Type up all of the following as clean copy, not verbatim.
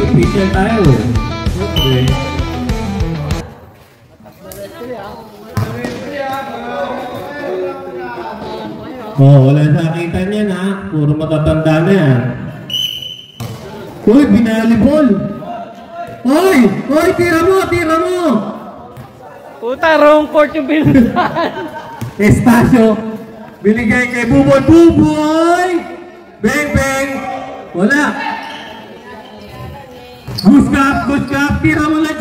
official tayo. Okay. Oh, wala nakita niyan ha. Puro matatanda na yan. Uy, binalibol. Uy, tira mo. Puta, wrong court yung binutan. Estasyo, binigay kay Buboy. Beng. Wala. Guskap, tira mo na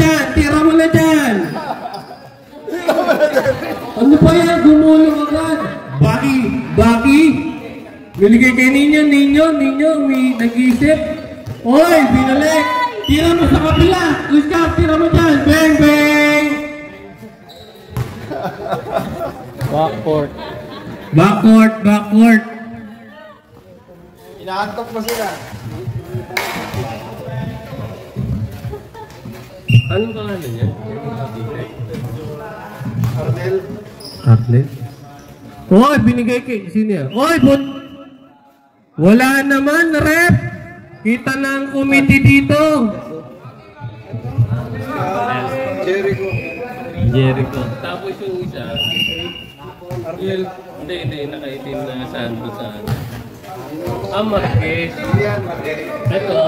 dyan. Ano pa yan? Gumulong agad. Baki. Binigay kay Ninyo, may nag-isip. Oy, binalik. Tira mo sa kapila. Guskap, tira mo dyan. Beng. Backcourt. Inaantok mo sila. Anong pangalan niya? Arnel. Oy, binigay kay sino yan? Oy, wala naman, rep. Kita na ang committee dito. Jericho. Tapos yung isa, hindi, nakaitim na sando sa Marquez. Ito.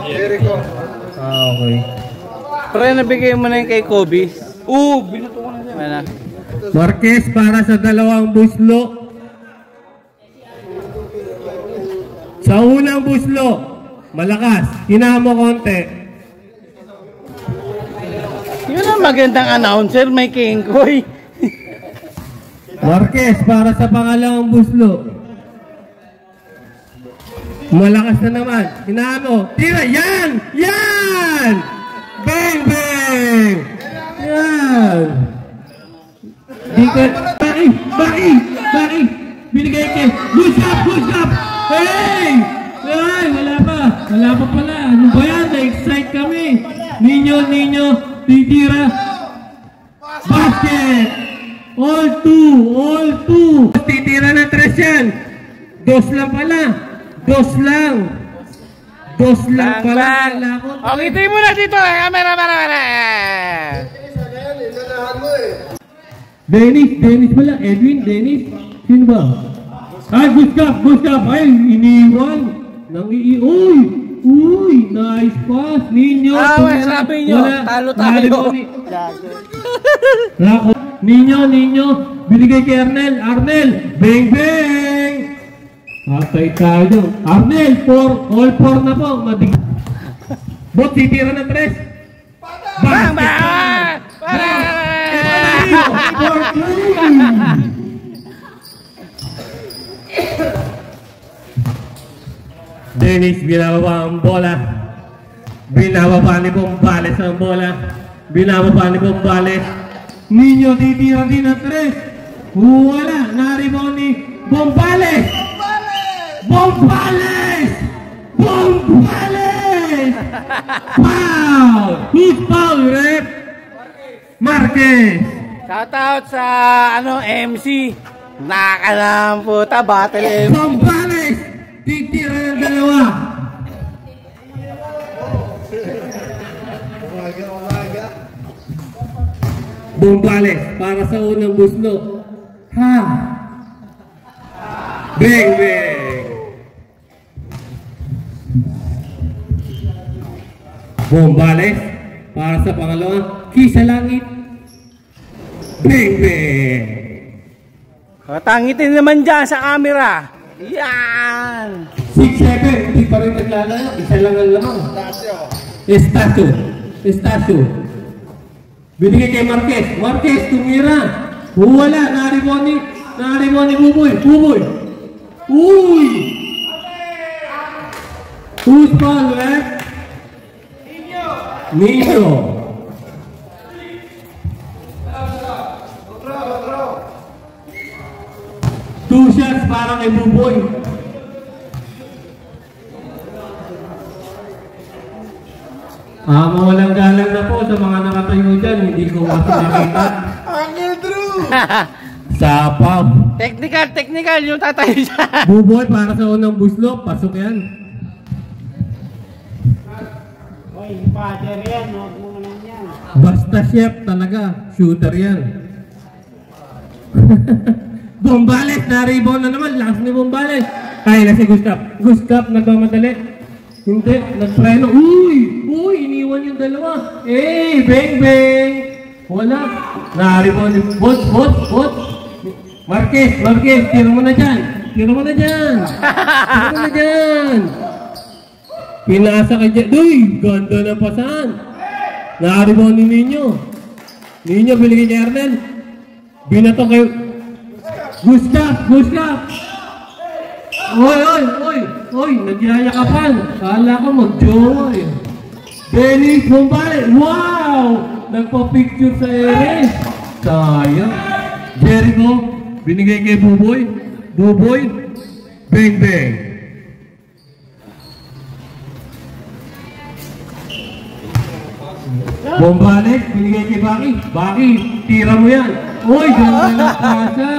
Jericho. Okay. Pre, nabigay mo na yung kay Kobe. Binuto ko na siya. Marquez para sa 2 buslo. Sa unang buslo, malakas. Hinamo konti. Yun ang magandang announcer, may Kingkoy. Marquez para sa pangalawang buslo. Malakas na naman. Hinamo. Tira. Yan! Bang! Yan! Baki! Binigay kay Guskap! Hey! Wala pa pala. Ano ba yan? Na-excite kami. Ninyo, titira. Basket! All two. Titira na 3 yan. 2 lang pala. 2 lang pala. Okay, ito mo na dito. Camera. Dennis pala. Edwin. Sino ba? Ay, Guskap. Ay, iniwan. Uy, nice pass. Ninyo. Sabi nyo. Talo tayo. Ninyo. Binigay kay Arnel. Bang. Patay tayo. Arnel, all 4 na po. Bot, titira na 3. Bang! Dennis, binababa ang bola. Binababa ni Bombales ang bola. Ninyo, titira din na 3. Wala, naribon ni Bombales! Foul! Who's foul, rep? Marquez! Shoutout sa MC. Nakalam puta, battle MC. Bombales! Titira ng 2. Bombales para sa unang buslo. Bang! Bombales para sa pangalawang Kisa Langit. Bang! Tangitin naman dyan sa camera. Yan! 6-7, hindi pa rin naglalaro. Isa lang ang lamang. Estasyo. Binigay kay Marquez, tumira. Wala, naribon ni Buboy. Uy! Who's foul, rep? Ninyo. Two shots para kay Buboy. Mawalang galang na po sa mga nakatayo dyan. Hindi ko kasi nakita. Uncle Drew! Sapaw. Technical yung tatayo dyan. Buboy para sa unang buslo. Pasok yan. Father yan, huwag mo naman yan. Basta chef talaga. Shooter yan. Bombales, na-rebound na naman. Last ni Bombales. Kaya na si Gustav. Gustav, nagmamadali. Hindi, nagpreno. Uy, iniwan yung dalawa. Bang, bang. Wala. Na-rebound yung bot. Marquez, tira mo na dyan. Pinasa ka dyan. Uy, ganda na pasan. Na-rebound ni Nino. Nino, binigay kay Arnel. Binato kayo. Gustav. Oy, nagyayakapan. Kala ko mag-jowa eh. Dennis Bombales. Wow! Nagpa-picture sa ere. Sayang. Jericho, binigay kay Buboy. Bang, bang. Bombales, binigay kay Baki, tira mo yan. Uy, ganda na pasa.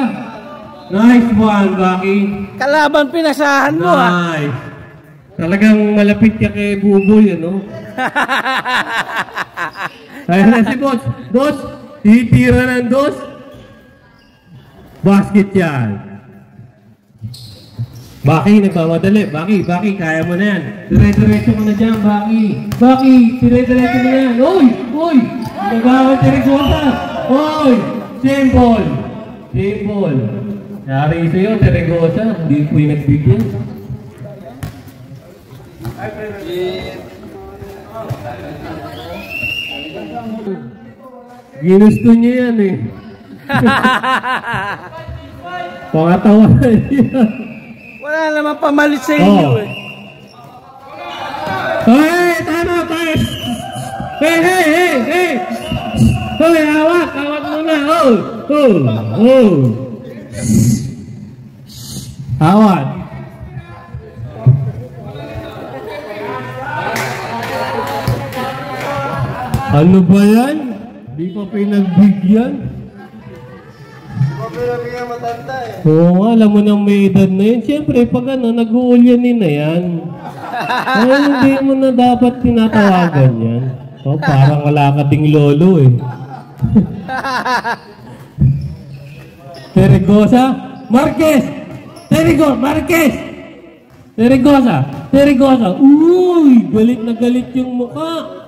Nice one, Baki. Kalaban pinasahan mo Nice. Talagang malapit ka kay Buboy, ano? Ayan na si Boss. Boss, titira ng dos. Basket yan. Baki, nagmamadali. Baki, kaya mo na yan. Dire-diretso mo na dyan, Baki, dire-diretso mo na yan. Uy! Nagawad si Rigosa. Same ball. Yari sa'yo, si Rigosa. Hindi po yung nagbigyan. Ginusto niya yan eh. Pangatawa na yan. Wala naman pamalit sa inyo eh. Hey, tama. Hey. Hoy, awat muna. Awat. Ano ba yan? Di pa pinagbigyan? Matanda eh. Oo, alam mo nang may edad na yun. Siyempre, pag nag-uulyanin na yan. Ay, hindi mo na dapat tinatawagan yan. Parang wala ka ding lolo eh. Terregosa, Marquez! Terregosa! Uy, galit na galit yung mukha.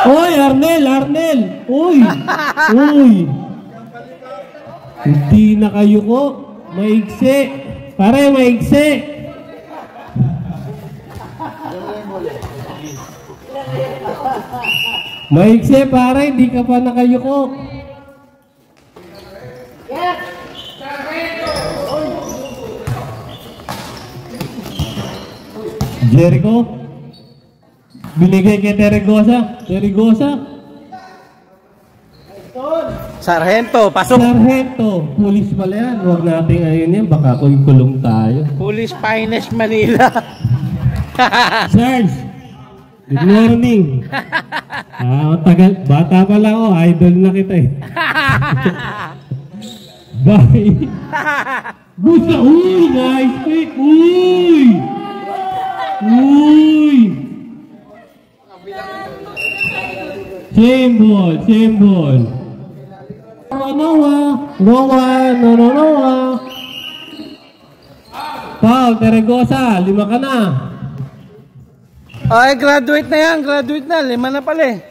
Oy, Arnel! Uy! Hindi na kayo ko. Maigsi. Pare, maigsi. Maigsi, pare. Hindi ka pa nakayuko. Jericho. Binigay kay Terregosa. Sargento, pasok. Sargento, pulis pala yan. Huwag natin ayun yan, baka kulong tayo. Police Finest Manila. Sarge, good morning. Tagal, bata pala ako, idol na kita eh. Bye. Gusto, nice pick. Same ball. Noah. Paul, Terregosa, 5 ka na. Ay, graduate na yan. 5 na pala eh.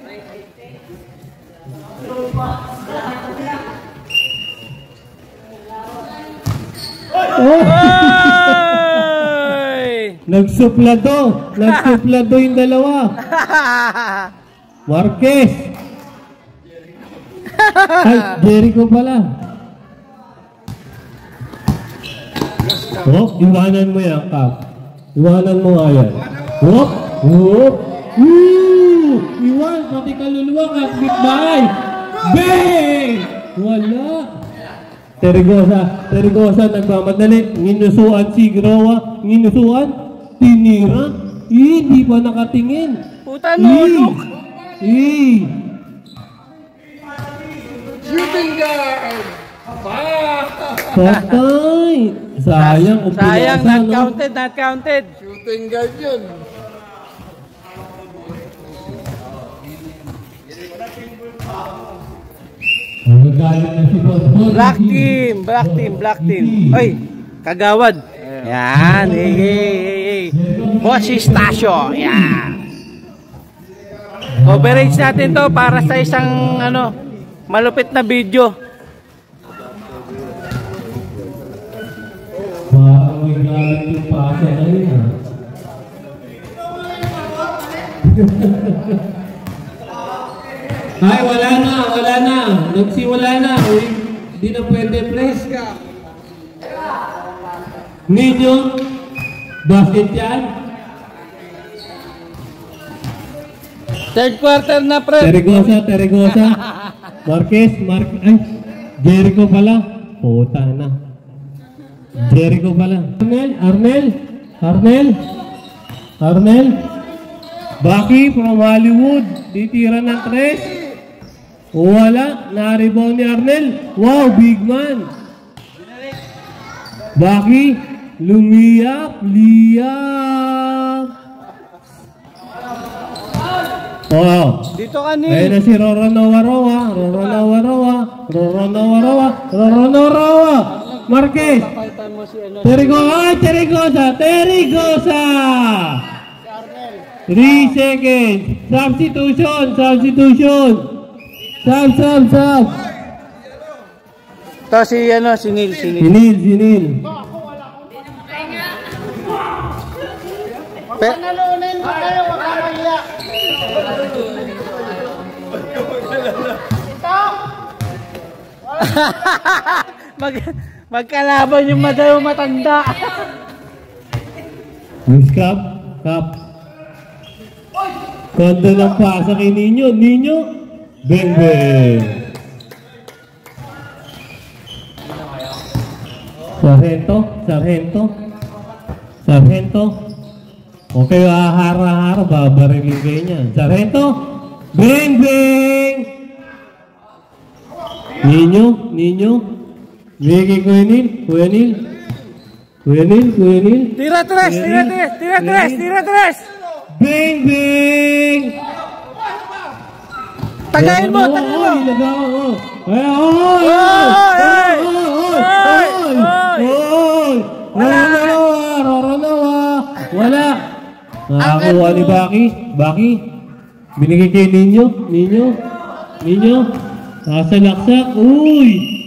Nagsuplado yung dalawa. Marquez. Ay, Jericho pala. Iwanan mo yan, Kap. Iwanan mo nga yan. Iwan, pati kaluluwa, kapit bahay. Bang! Wala. Terregosa, nagmamadali. Nginusuan si Growa. Tinira. Hindi pa nakatingin. Puta, nulok. Shooting guard! Patay! Sayang, not counted. Shooting guard yun. Magagalit na si Boss. Black team, black team, black team. Oy, kagawad. Yan, hey. Boss Stasio, yan. Coverage natin to para sa isang malupit na video. Parang may galit yung pasa na yun. Ay, wala na. Nagsiwala na. Hindi na pwede, press ka. Ninyo, basket yan. Third quarter na, pre. Teregosa. Marquez, ay, Jericho pala. Puta na. Jericho pala. Arnel. Baki from Hollywood. Titira ng 3. Wala. Na-rebound ni Arnel. Wow, big man. Baki. Lumiyap. Oh. Dito ka ni. Ayun na si Roronowarowa. Marquez. Terigosa. 3 seconds. Substitution. Sub. To si Neil. Sinil. Panalunin mo kayo, wag ka mahiya. Magkalaban yung matanda. Miss Cup. Kondo ng pasa kay Ninyo. Beng. Sargento. Okay, hara-hara, babarilin kayo niyan. Sargento. Beng. Ninyo. Bigay Kuya Nil. Tira tres. Beng. Tagayin mo. Wala. Nakakuha ni Baki. Binigay kay Ninyo. Nakasalaksak. Uy!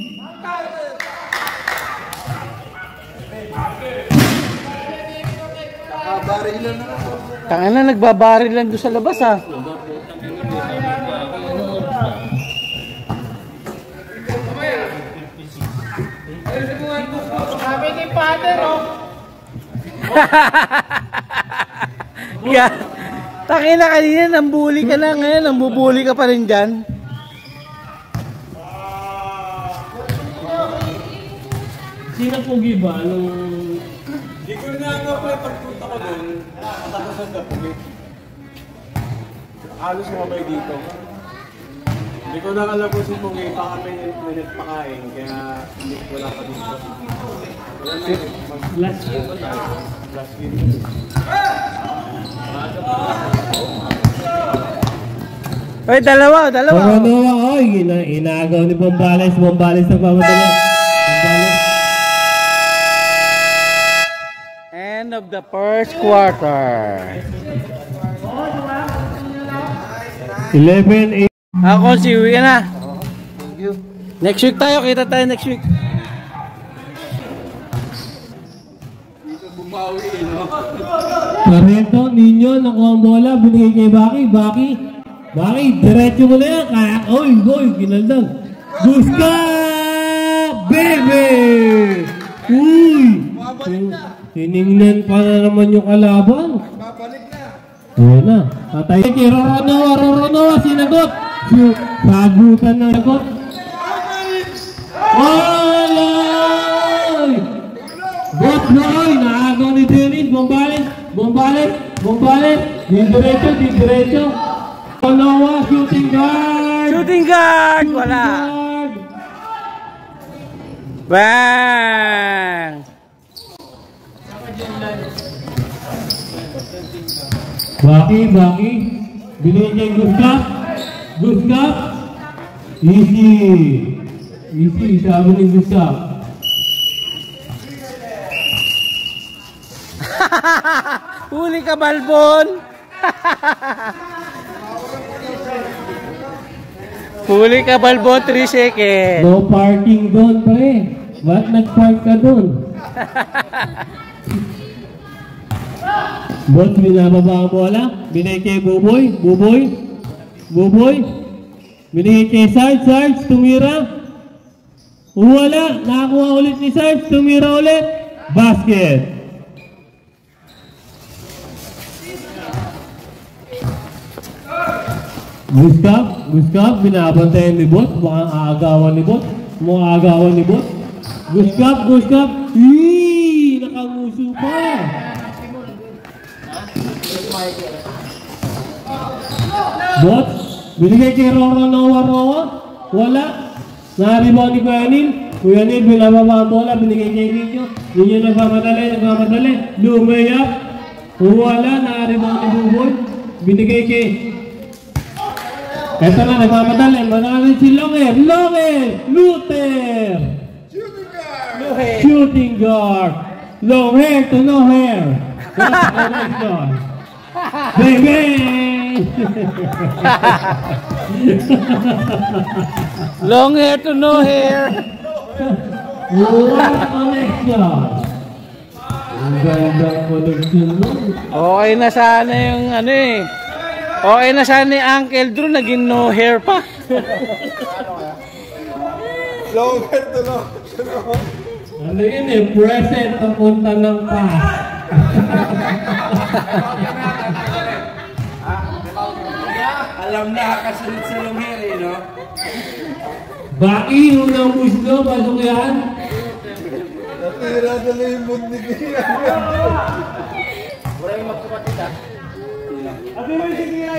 Tanga na, nagbabaril lang doon sa labas ha. Sabi ni Father, Yeah. Tangina kanina, nambuli ka na ngayon, nambubuli ka pa rin dyan. Sino pogi ba? Hindi ko na nga pala pagpunta ko doon. Matapos ang gapulit. Halos mamay dito. Hindi ko na alam kung si Pogi pa kami nagpakain. Kaya hindi ko wala pa dito. Last year. Oy, dalawa. Oy, inagaw ni Bombales na pamadala. End of the first quarter. 11-8. Ako si uwi na. Next week tayo, kita tayo next week. Sargento, Ninyo, nakuha ang bola, binigay kay Baki, diretso mo na yan. Oy, ginaldang. Guska! Bebe! Uy! Tiningnan pa na naman yung kalaban. Ayun na. Patay kay Roronowa, sinagot. Sagutan na sagot. Alay! Bot Noy, naagaw ni Dennis, Bombales. Di diretso. Roronowa, shooting guard. Wala. Bang! Baki. Binigay kay Guskap. Easy. Easy, sabi ni Gustav. Huli ka, Balbon! Huli ka, Balbon, 3 seconds. No parking doon, pre. Ba't nag-park ka doon? Boss, binababa ang bola. Binigay kay Buboy. Buboy. Binigay kay Sarge. Tumira. Wala. Nakakuha ulit ni Sarge. Tumira ulit. Basket. Gustav, binabantayan ni Bot. Mukhang aagawan ni Bot. Gustav. Nakanguso pa. Bot, binigay kay Roro Noah. Wala. Naribaw ni Kuya Nil, binababa ang bola. Binigay kay Ninyo. Ninyo nagmamadali. Lumayap. Wala. Naribaw ni Buboy. Binigay kay... Eto na, nagmamadali. Manalin si Longer. Luther. Shooting guard. Long hair to no hair. Baby! Long hair to no hair. What connection? Ang gandang connection mo. Okay na sana yung ano eh. Okay na sana yung Uncle Drew, naging no hair pa. Long hair to no. Ano yun eh, present papunta ng past. Alam na, kasunod sa long hair eh, no? Baki, unang muslo, pasok yan. Natira na yung mood ni Kira.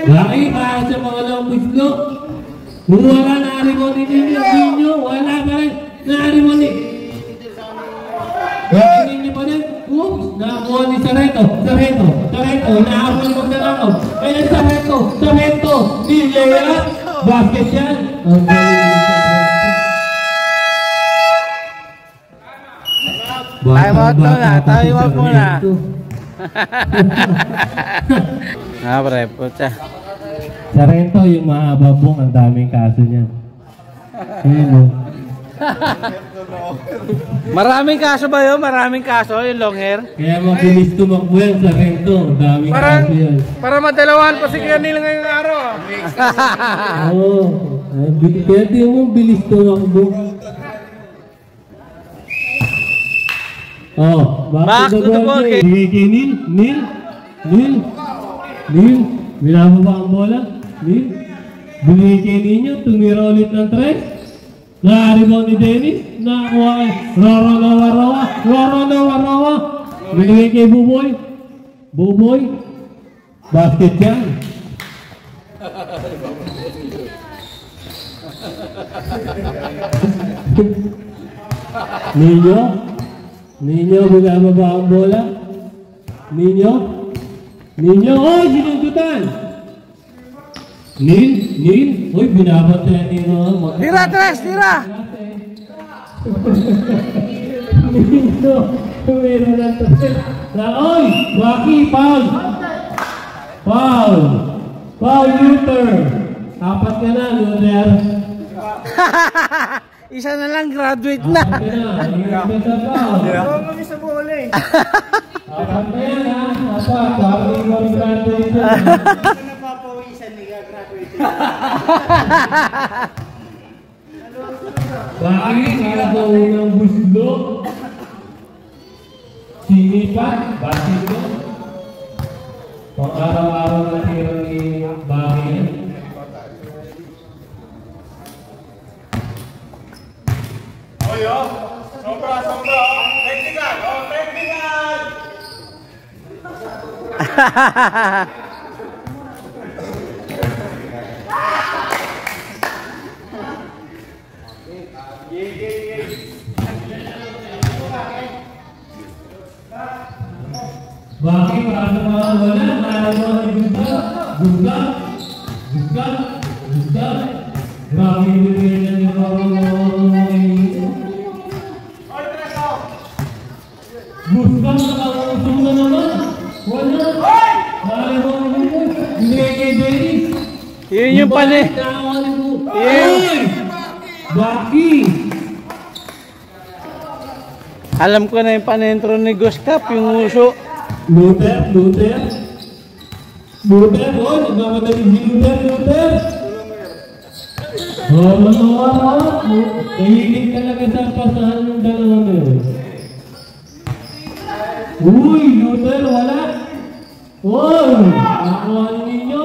Baki, kaya sa mga lang muslo. Wala, naaribo ni Ninyo. Wala pa rin, naaribo ni... Ninyo pa rin. Oops, nakakuha ni Sareto. Nakakuha mo na lang. Ayan, Sareto. Nilaya. Basket yan. Ang galing. Time out muna. Pre, puta. Sareto, yung mahababong, ang daming kaso niyan. Ayun. Maraming kaso ba yun? Maraming kaso yung long hair? Kaya mabilis tumakbo yan, Sareto. Ang daming kaso yan. Para madalawan pa si Kira nila ngayong araw. Oo. Kaya di mo bilis tumakbo. Back to the ball. Bigay kay Nil. Binababa ang bola. Nil. Binigay kay Ninyo. Tumira ulit ng tres. Naaribaw ni Dennis. Nakakuha kay Roro Noah. Binigay kay Buboy. Basket yan. Ninyo, binababa ang bola. Ninyo, sinugutan. Nil, binabantayan ni Ron. Tira, Tres, tira! Ninyo, meron na ito. Waki, foul, Luther. Apat ka na, Luther. Isa na lang, graduate na. Ang isa mo ulit. Apat na yan, ha? Apat, graduate na. Napapawisan ni graduate. Bakit? Kaya daw ng buslo. Sinipan, bakit mo? Pang-araw-araw na tira ni Bakit. Sobra. Technical! Bakit? Paano mga wala? Paano mga Gustav? Grabe yung bigay na niyo. yung pane. Oy! Baki! Alam ko na yung panentro ni Guskap, yung uso. Luther! Oh, nagmamadali si Luther! Kahilig talaga sa pasahan ng dalawa na yun. Uy, Luther, wala! Wow! Nakuha ninyo?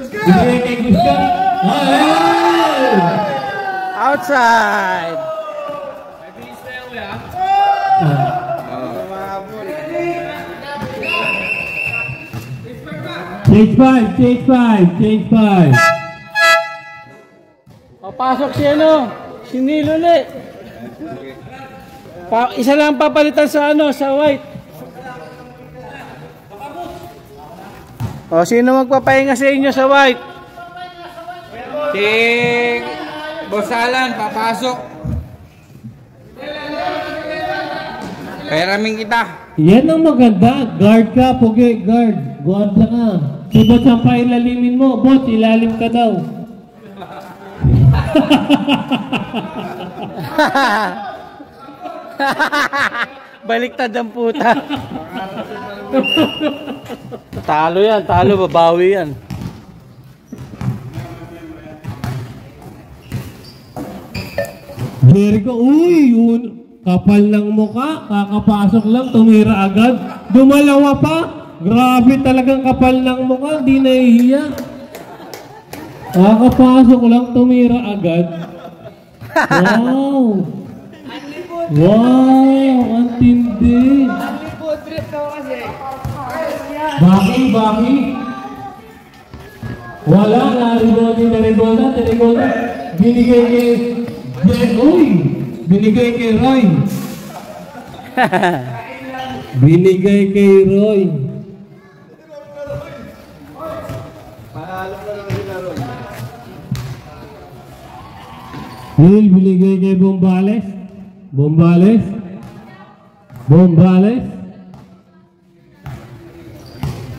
Bigay kay Guskap! Ay! Outside! Change 5. Papasok si ano, si Neil ulit. Isa lang papalitan sa ano, sa white. O, sino magpapahinga sa inyo sa white? Si Boss Alan, papasok. Pairaming kita. Yan ang maganda. Guard ka, pugi. Guard lang ka. Si Bots ang pailalimin mo. Bots, ilalim ka daw. Baliktad ang puta. Talo, babawi yan. Jericho, kapal ng mukha, kakapasok lang, tumira agad. Dumalawa pa, grabe talagang kapal ng mukha, di nahihiya. Kakapasok lang, tumira agad. Wow! Wow! Ang tindi! Baki! Wala, narigoda. Binigay kay Roy. Binigay kay Roy. Neil, binigay kay Bombales.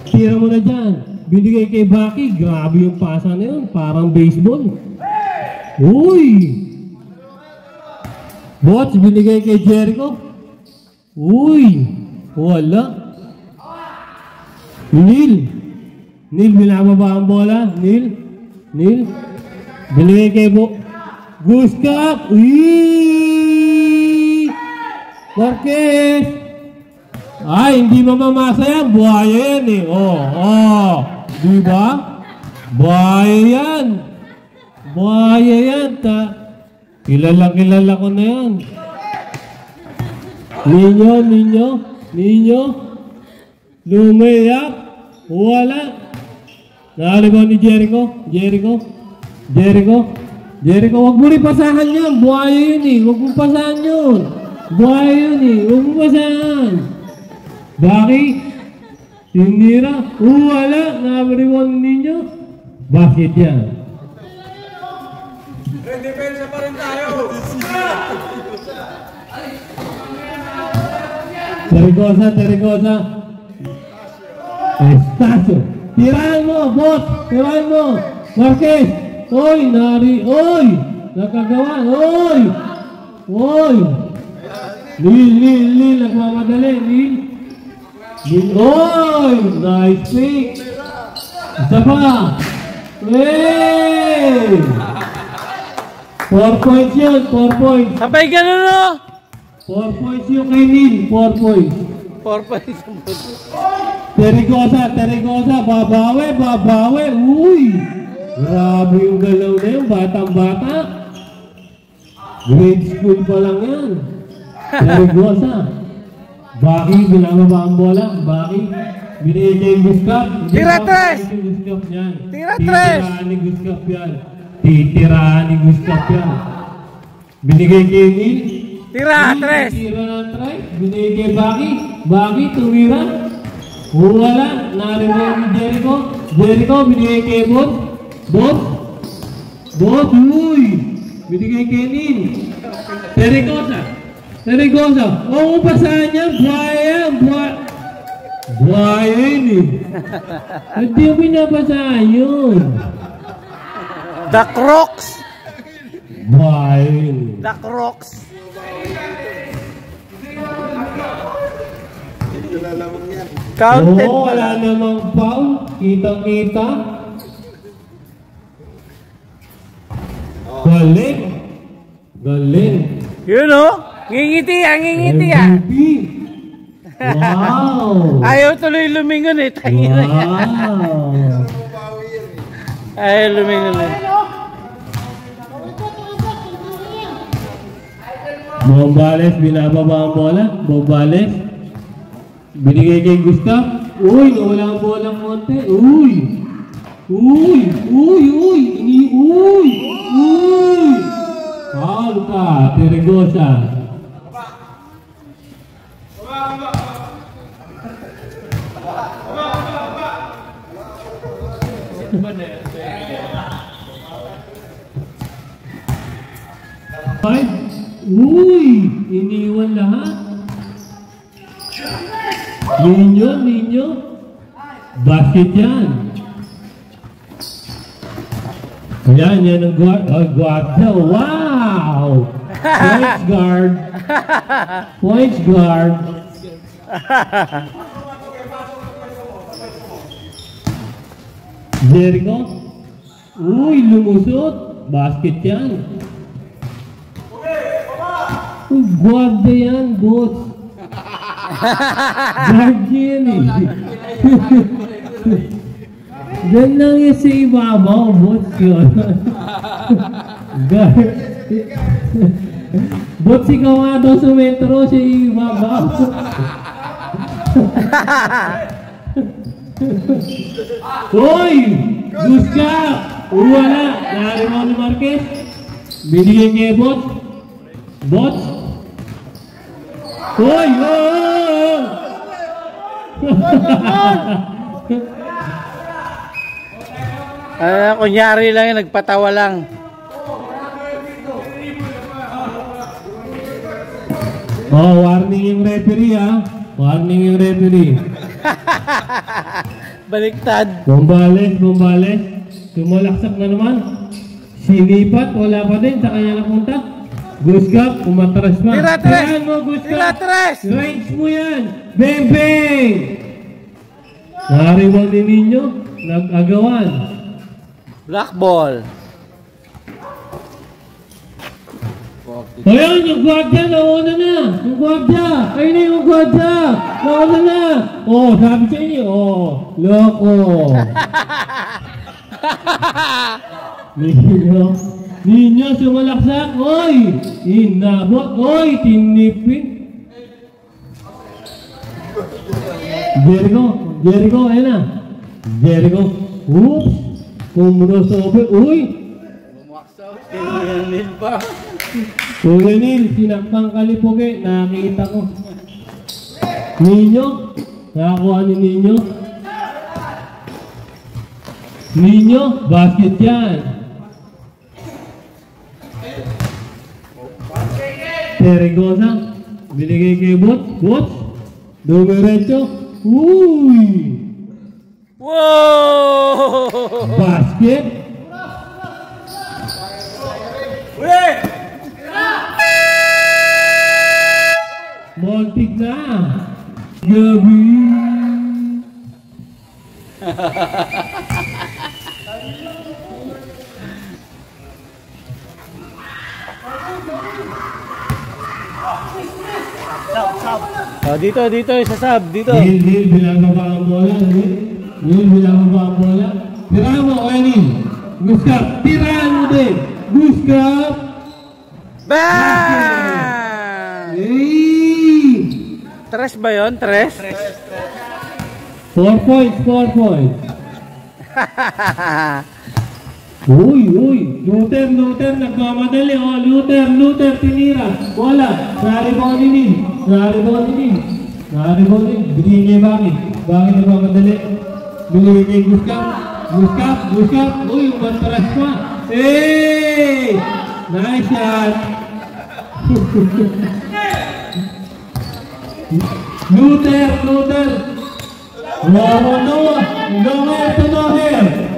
Tira mo na dyan. Binigay kay Baki. Grabe yung pasa na yun. Parang baseball. Uy! Bots, binigay kay Jericho. Uy! Wala. Neil, binababa ang bola. Neil. Binigay kay Guskap. Uy! Marquez. Ay, hindi mamamasa yan. Buhaya yan eh. Diba? Buhaya yan. Kilala ko na yan. Ninyo. Lumayak. Wala. Nakalibaw ni Jericho. Wag mo rin pasahan yan. Buhaya yun eh. Wag mo pasahan yun. Wag mo pasahan. Bakit? Tinira. Wala. Nakalibaw ninyo. Bakit yan? Depensa pa rin tayo. Terrigosa. Estacio. Tirahan mo, boss. Marquez. Oy. Nakagawa. Oy. Lil. Nagmamadali. Lil. Oy. Nice pick. Isa pa. Hey! 4 points yun, 4 points. Sabay ganun no? 4 points yun kay Neil, 4 points. 4 points. Terrigosa, babawi. Uy! Grabe yung galaw na yun, batang-bata. Grade school pa lang yan. Terrigosa. Baki, binababa ang bola. Baki, binigay kay Guskap. Tira tres! Titirahan ni Guskap yan. Binigay kay Neil. Tira tres! Binigay kay Baki, tumira. Wala, narinig ni Jericho, binigay kay Bot, uy! Binigay kay Neil. Terrigosa. Oo, pasahan niya. Buhaya yun eh. Hindi mo pinapasahan yun. The Crocs. Wild. The Crocs. Counted Oo, pala. wala namang foul. Kitang-kita. Galing. Galing. Yun o. Ngingiti ah, ngingiti ah. MVP. Wow. Ayaw tuloy lumingon eh. Tangina yan. Wow. Ayaw lumingon eh. Bombales, binababa ang bola. Bombales. Binigay kay Gustav. Uy, nawala ang bola ng konti. Uy. Uy. Uy. Uy. Uy. Uy. Foul ka, Tergosa. Ay, uy, iniwan lahat. Ninyo. Basket yan. Yan ang guarda. Wow! Points guard. Jericho. Uy, lumusot. Basket yan. Guarda yan, boss. Guard yan eh. Diyan lang yung sa ibabaw, boss yun. Guard. Boss, ikaw nga daw sa metro, sa ibabaw. Uy! Guska! Wala! Nari mo ni Marquez. Binigyan niya boss. Boss? Uy! Oh! Kunyari lang yun, nagpatawa lang. Oh, warning yung referee ha. Warning yung referee. Baliktad. Bombales. Sumalaksak na naman. Sinipat, wala pa din sa kanya napunta. Guskap, umatras pa. Tira-tres! Mo, Guskap. Tira-tres! Range mo yan. Bang, bang! Nariwag din ninyo. Nag-agawan. Black ball. Ayan, yung gwardiya, nauna na. Yung gwardiya. Ayun na yung gwardiya. Nauna na. Oh, sabi sa inyo. Oh, loko. Ninyo, sumalaksak. Oy, inabot. Oy, tinipin. Jericho, ayun na. Jericho. Oops. Kumrosobe. Uy. Nil pa. Kuya Nil, sinakpang kalipuge, nakita ko. Ninyo, nakakuha ni Ninyo, basket yan. Tergosa, binigay kay Bots, dumiretso. Uy! Wow! Basket. Montig na. Gabi. Oh, dito, sa sub, dito. Nil, binababa ang bola. Nil, binababa ang bola. Tirahan mo, Nil. Guskap, tirahan mo din. Guskap. Bang! Hey! Tres ba yun? Tres? 4 points. Uy. Luther, nagmamadali. Oh, Luther, tinira. Wala. Naribon ni Nil. Binigay niya bakit? Bakit nagmamadali? Binigay niya Guskap. Uy, umatras pa. Hey! Nice shot. Luther. Noher.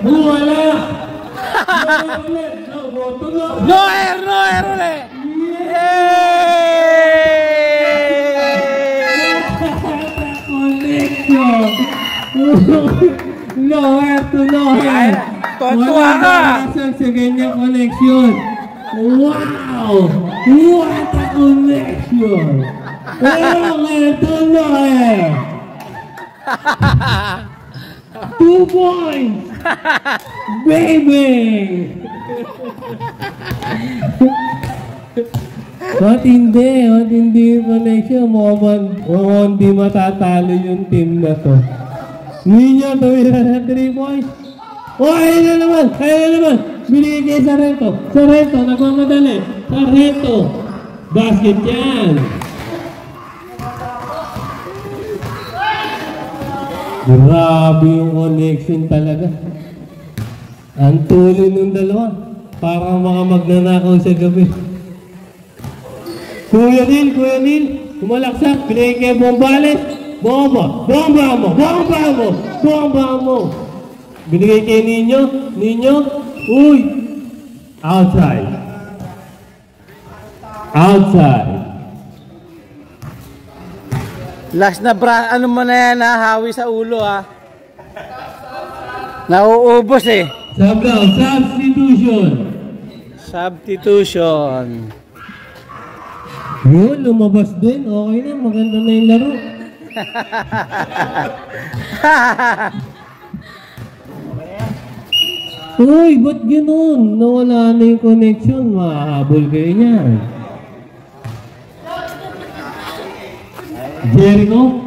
Wala. No air ulit! Connection! Nowhere to nowhere! Tontuwa ka! Walang sa ganyang connection! Wow! What a connection! Nowhere to nowhere! 2 points! Baby! Matindi yung connection. Mukhang di matatalo yung team na to. Ninyo, tumira na 3 points. Oh, ayun na naman. Binigay kay Sarento. Nagmamadali. Sarento. Basket yan. Grabe yung connection talaga. Ang tuloy ng dalawa. Parang mga magnanakaw sa gabi. Kuya Neil, kumalaksak, binigay kay Bombales, bomba mo. Binigay kay Ninyo, uy, outside. Last na ano mo na yan ha, hawi sa ulo ha. Nauubos eh. Substitution. Yun, lumabas din. Okay na, maganda na yung laro. Uy, ba't gano'n? Nawala na yung connection. Mahabol kayo niyan. Jericho?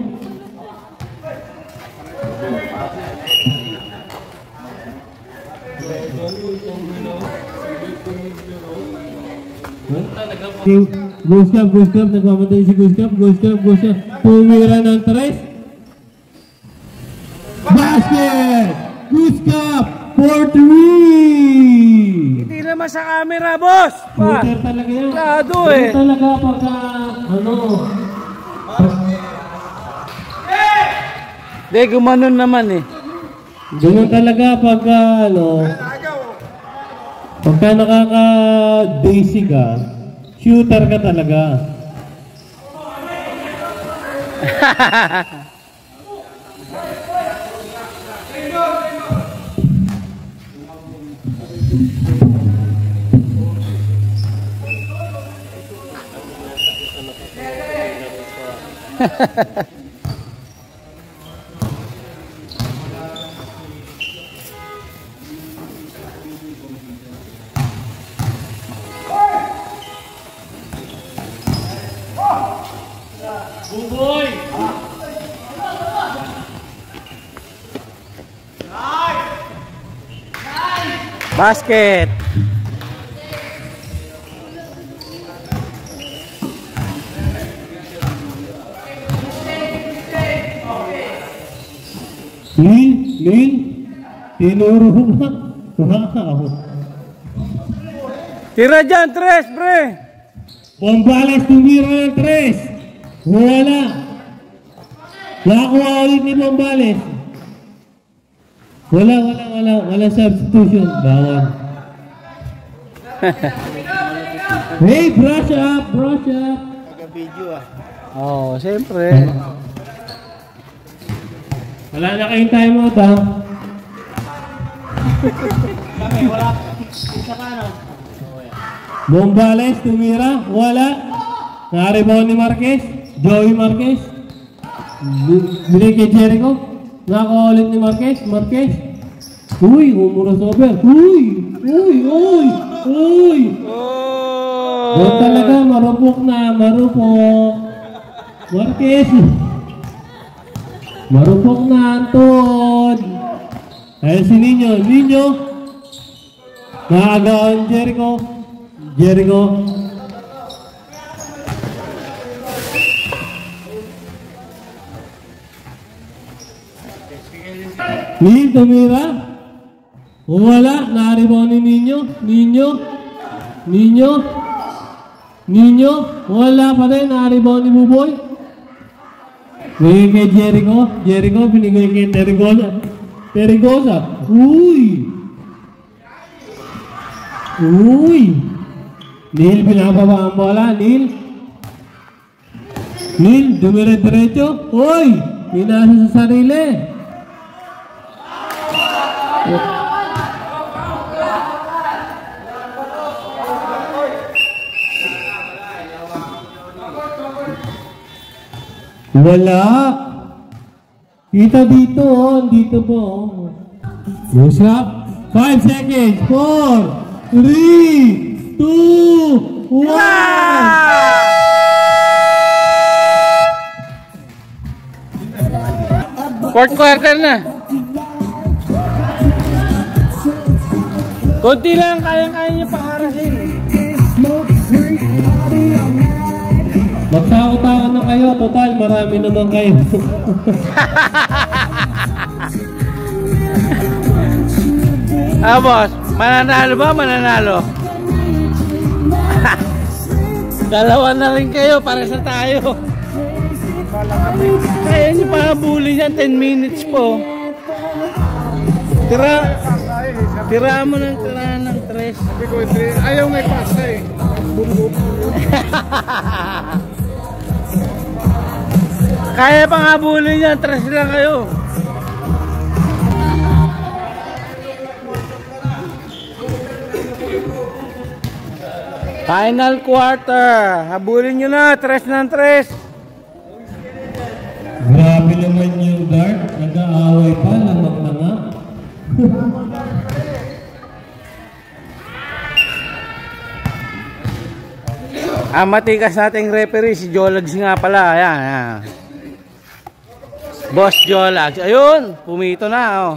Goose Cup, nagmamatay si Goose Cup. Tumira ng 3. Basket! Goose Cup! 4-3! Hindi naman sa camera, boss! Shooter talaga yan. Lado eh. Talaga pagka, Hindi, gumanon naman eh. Ganun talaga pagka, pagka nakaka-daisy ka, shooter ka talaga. Basket. Lil, tinuro na. Wow. Tira dyan, tres, pre. Bombales tumira ng 3. Wala. Nakuha ulit ni Bombales. Wala substitution. Bawal. Hey, brush up. Nag-video Oh, siyempre. Wala na kayong timeout ha. Bombales tumira. Wala. Na-rebound ni Marquez. Joey Marquez. Binigay kay Jericho. Nakuha ulit ni Marquez. Uy, umura sober. Uy. Doon talaga, marupok. Marquez. Marupok na, Anton. Ayun si Ninyo. Nakagawan Jericho. Neil tumira. Wala. Na-rebound ni Ninyo. Wala pa rin. Na-rebound ni Buboy. Binigay kay Jericho. Binigay kay Terrigosa. Uy. Uy! Neil, pinapaba ang bola. Neil, dumire-diretso. Uy! Pinasa sa sarili. Wala. Kita dito, oh. Dito po, oh. Usap. 5 seconds. 4, 3, 2, 1. Fourth quarter na. Konti lang, kayang-kaya niya pangarasin. Magsakot-takot na kayo. Total, marami naman kayo. Boss, mananalo ba? Mananalo. Dalawa na rin kayo, para sa tayo. Kaya niyo pa habulin yan, 10 minutes po. Tira mo ng tres. Ayaw may pasa eh. Kaya pang habulin yan, 3 lang kayo. Final quarter. Habulin nyo na, 3 ng 3. Grabe naman yung guard. Nag-aaway pa, lamang na nga. Matikas nating referee, si Jolags nga pala. Ayan. Boss Jolags. Ayun, pumito na. Oh.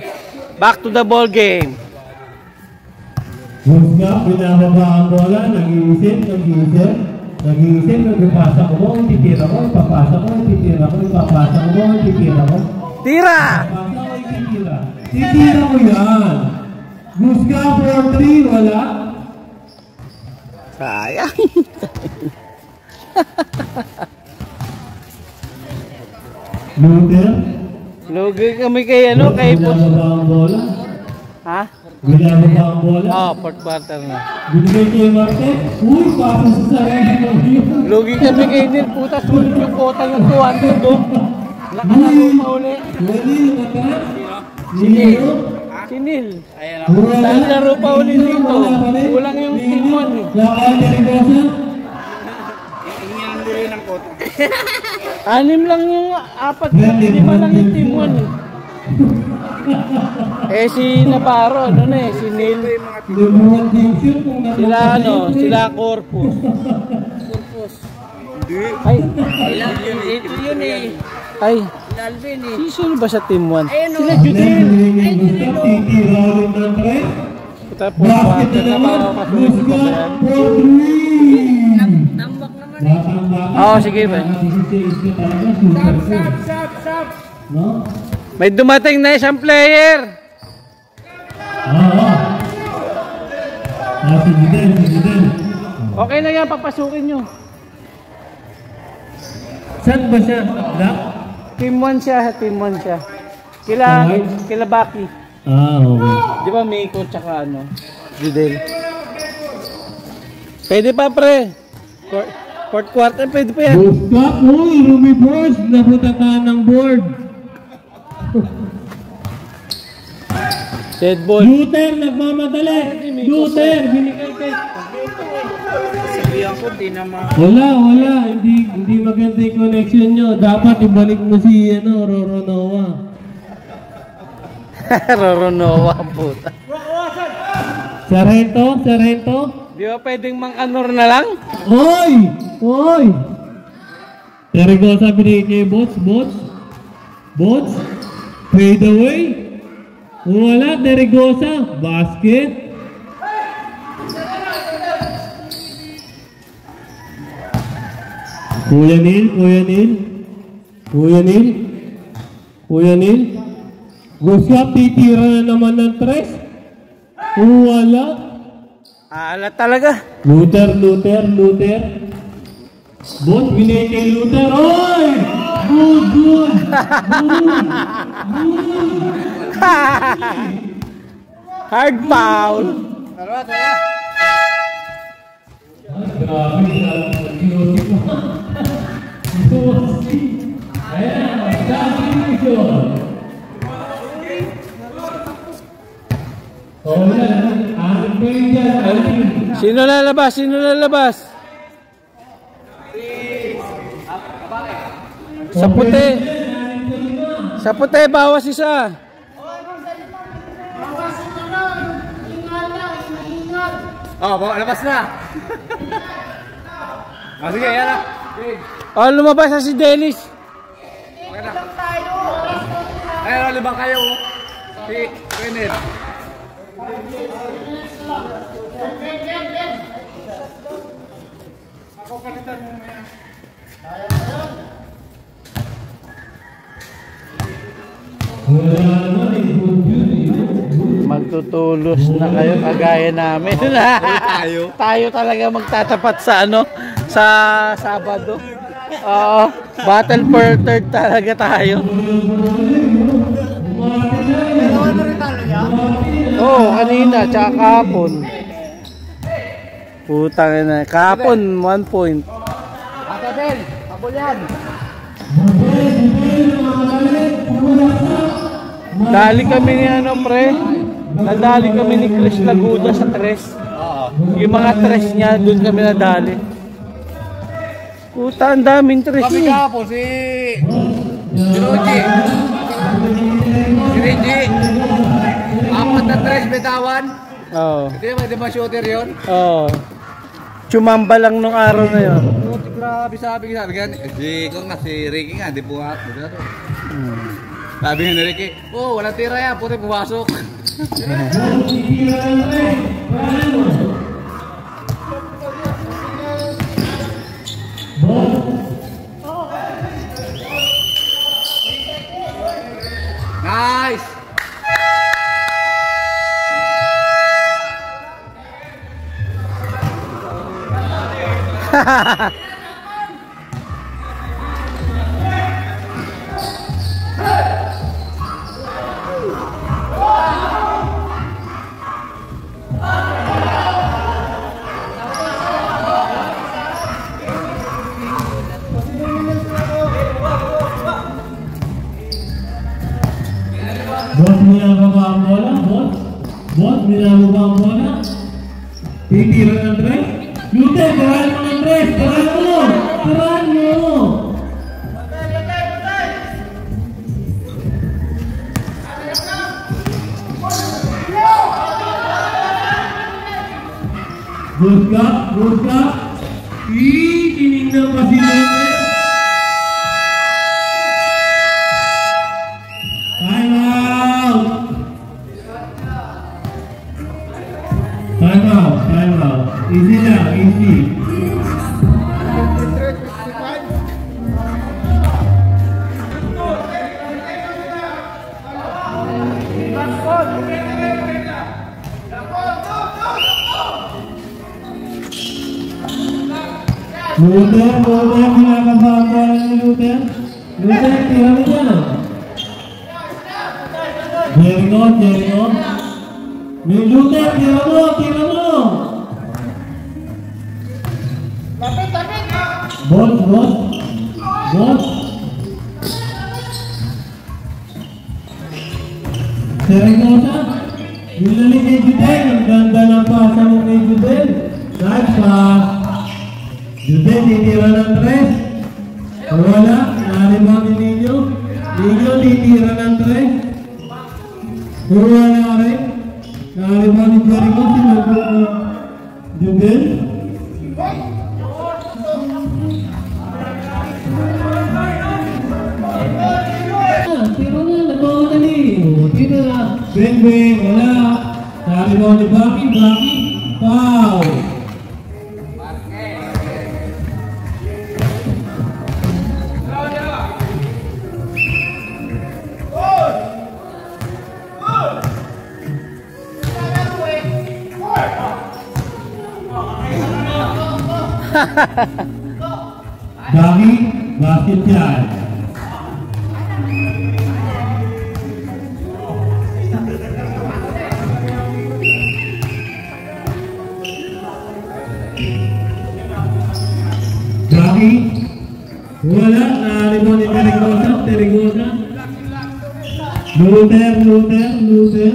Back to the ball game. Husga, pinababa ang bola, nag-iisip, nagpapasa ko, titira ko, ipapasa ko, titira ko, ipapasa ko, titira ko. Tira! Ipapasa ko, titira. Titira ko yan. Husga, 4-3, wala. Sayang. Luther. Lugi kami kay kay Boss. Pinababa ang bola. Ha? Pinababa ang bola. Fourth quarter na. Binigay kay Marte. Uy, pasa sa sarili mo. Lugi kami kay Neil, puta, sulit yung kota ng 200 do. Nakalaro pa uli. Si Neil. Nakalaro pa uli dito. Kulang yung team 1 eh. Anim lang yung 4, 5 lang yung team 1 eh. Si Navarro, si Neil. Sila Corpus. Ay, ito yun eh. Ay, sino ba sa team 1? Sila Judel. Tapos, na ba ako kasunod ko ba yan? Oo, sige ba? Stop. May dumating na isang player. Sige din. Okay na yan, papasukin nyo. Saan ba siya? Team 1 siya. Kila Baki. Okay. Di ba Miko tsaka Judel? Pwede pa pre. Fourth quarter, pwede pa yan. Buska, Rumi Boss, napunta ka ng board. Dead ball. Luther, nagmamadali. Luther, binigay kay... Sabihan ko, di naman. Wala. Hindi maganda yung connection nyo. Dapat ibalik mo si Roronoa. Roronoa, puta. Sarento? Di ba pwedeng mang-anor na lang? Hoy! Tergosa binigay kay Bots? Fade away? Wala, Tergosa. Basket. Kuya Neil. Gusto titira na naman ng 3. Wala. Alat talaga. Luther. Bot, binigay kay Luther. Oy! Good. Hard foul. Tara. Grabe, seryosi mo. Seryosi. Ayan, dami yun. Oh, yan. Ating pa yun dyan. Sino lalabas? Sino lalabas? Sa puti. Sa puti, bawas isa. Oh, labas na. Sige, yan na. Oh, lumabas na si Dennis. Ayun, libang kayo. Si Kenneth. Magtutulos na kayo kagaya namin. Tayo talaga magtatapat sa ano, sa Sabado. Oo, battle for third talaga tayo. Oo, kanina, tsaka kahapon. Putang na, kahapon 1 point. Ato din, habol yan. Dali kami ni ano pre, nadali kami ni Chris Laguda sa tres. Yung mga tres niya, doon kami nadali. Puta, ang daming tres Kami niya. kahapon si Roji. Si Reggie. Apat na tres bitawan. Oo. Di ba shooter yun? Oo. Chumamba lang nung araw na yun. Grabe sabi nga. Di ko nga si Ricky nga, di buhat. Sabi nga ni Ricky, oh walang tira yan, puti pumasok. Nice! Bos, minababa ang bola, bos. Bos, minababa ang bola. Titira ng tres. Lute, tirahan mo ng tres. Tirahan mo. Tirahan mo. Good ka. Tinignan pa si Lute. Time out. Easy lang, easy. Luther, kinakabang ko ni Luther. Luther, tira mo dyan. Very good. Luther, tira mo. Bos. Seryosa. Binalik kay Judel. Ang ganda ng pasa mo kay Judel. Nice pass. Judel, titira ng tres. Wala. Naribang ni Ninyo. Ninyo, titira ng tres. Wala rin. Naribang ni Jericho. Sinagod ng Judel. Tira na. Beng, wala. Naribang ni Baki. Foul. Baki, basket yan. Baki. Wala. Nakaribon ni Terigosa. Luther.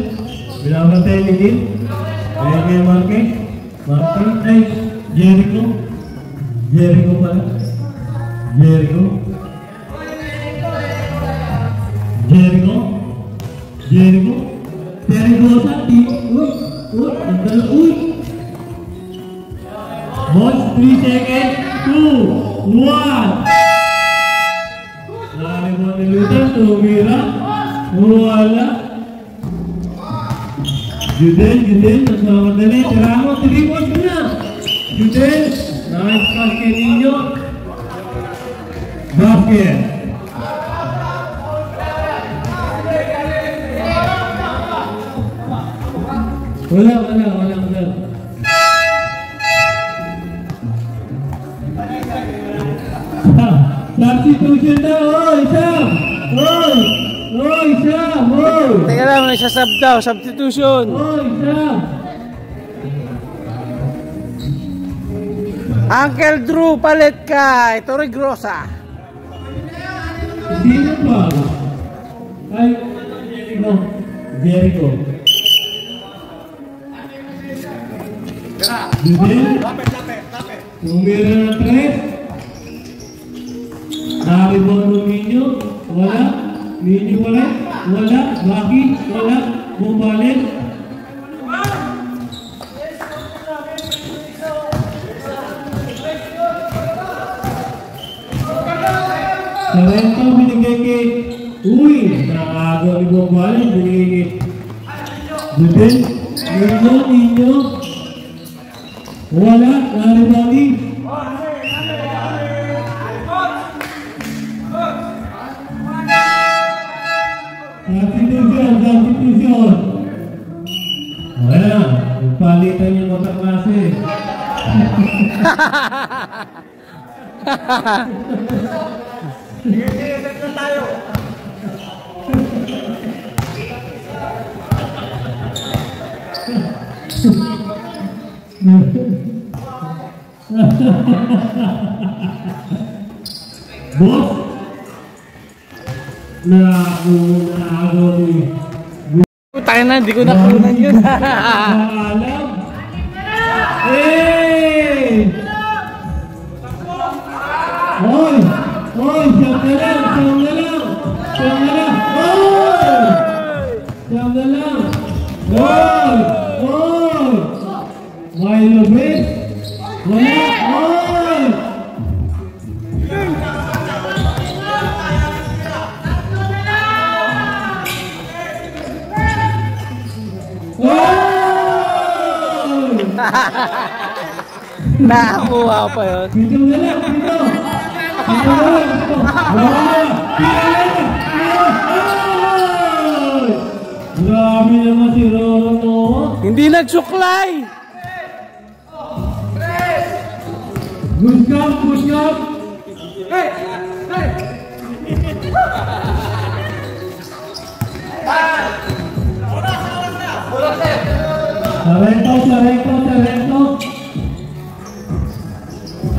Binabantay ni Gil. Ayan kay Marque. Ay, Jericho pala. Jericho. Terigosa. Uy. Watch 3 seconds. 2, 1. Nakaribon ni Luther. Tumira. Wala. Judel, nasama dali. Tiramo, 3 points na. Judel, nice pass kay Nino. Basket. Wala. Substitution daw, Sam! Sam! Teka lang, may sasab daw, substitution. Sam! Uncle Drew, palit ka. Ito Grosa. Sino ba? Ay, Jericho. Tumira na 3. Nakaribon mo Ninyo. Wala. Ninyo wala. Baki. Wala. Bumalik. Sarento binigay kay Uy. Nakagawa ni Bumalik. Binigay kay Judel. Ninyo. Wala. Nakaribon ni Substitution. Wala, palitan yung mga klase. Boss, nakago ni Tayo na, hindi ko nakunan yun. alam. Hey! Oy, siyam na lang. Milo Bit. Wala. Nakakuha pa yun. Dito na lang. Grabe naman si Rono. Hindi nagsuklay. Good job. Sarento.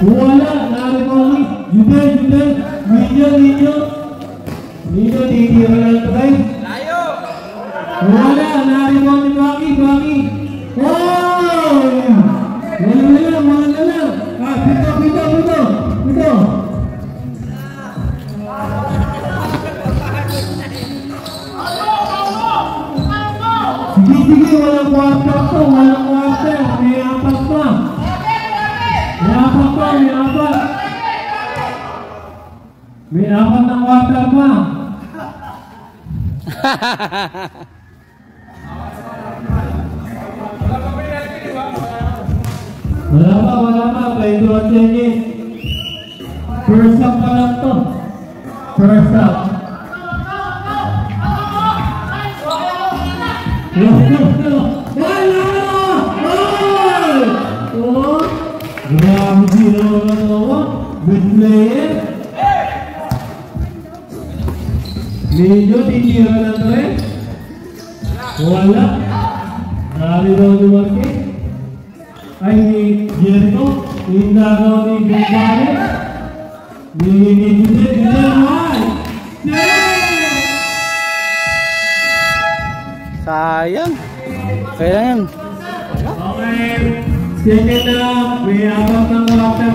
Wala, naribon ni Judel. Ninyo, titira lang try. Wala, naribon ni Baki. Wala na lang. Pito. Sige, walang quarter. May apat pa. May apat ng water pa. Wala pa. Play to a change. First up pa lang to. Grabe sila good player. Ninyo, titira na tre. Wala. Naribon ni Marque. Ay ni Jericho. Indagaw ni Bumalik. Sayang. Kaya yan. Okay. Second up, may abang ng water